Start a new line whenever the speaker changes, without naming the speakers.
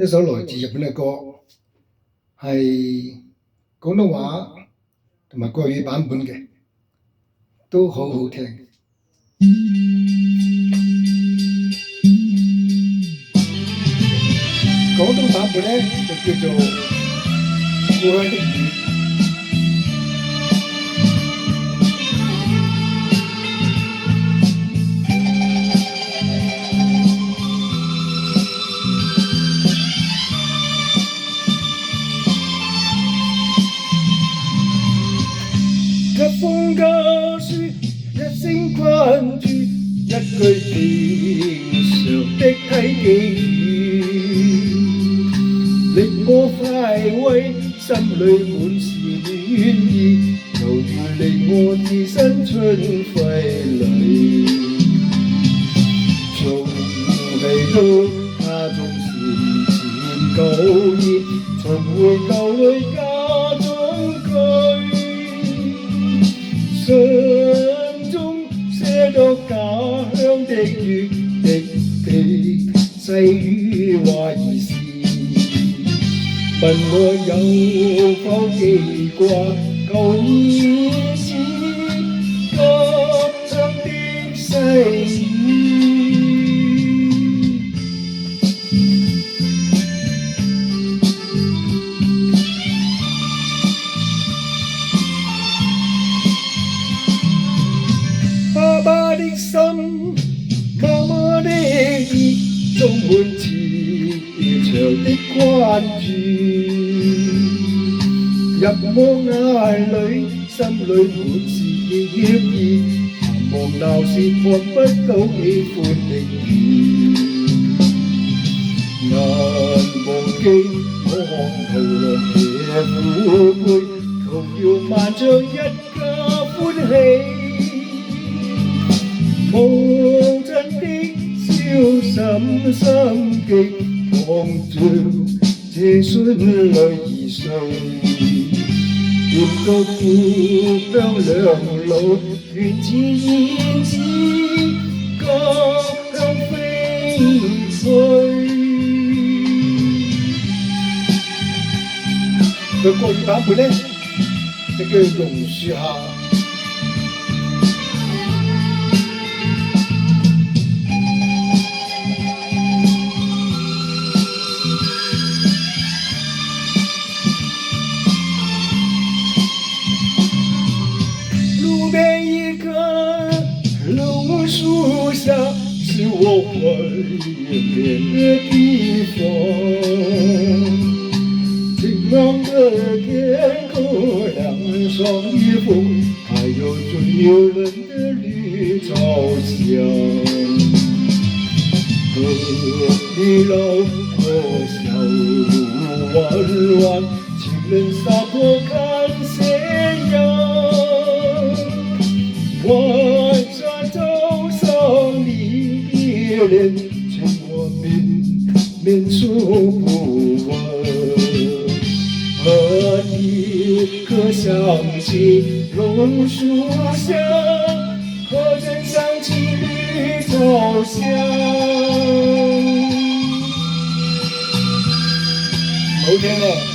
一首來自日本嘅歌，係廣東話同埋國語版本嘅，都好好聽。廣東版本呢就叫做《故鄉的雨》。一封家書，一聲關注，一句平常的體記語，令我快慰，心裏滿是暖意，猶如令我置身春暉裏。從嚟到他總是前舊熱，重回舊裡家中居。信中寫咗家鄉的月的地，細語話兒時，問我有否記掛舊日子，家鄉的細語。爸爸的心，媽媽的意，充滿慈祥的關注。入我眼裏，心裏滿是歉意，難忘鬧市看不到喜歡的雨。難忘記我看頭浪騎虎背，童謠萬象一家歡喜。童真的瀟灑心境，望着這春淚兒睡，見到故鄉兩老斷翅燕子，家鄉飛去。佢國語版本呢，就叫榕樹下。路邊一棵榕樹下，是我懷念的地方。晴朗的天空，兩雙衣服，還有最誘人的綠草香。河裡老婆笑彎彎，情人灑脫看斜陽。晚上早上離別戀，情話面說不完。和你可想起榕樹下，可曾想起綠草香。好聽啊！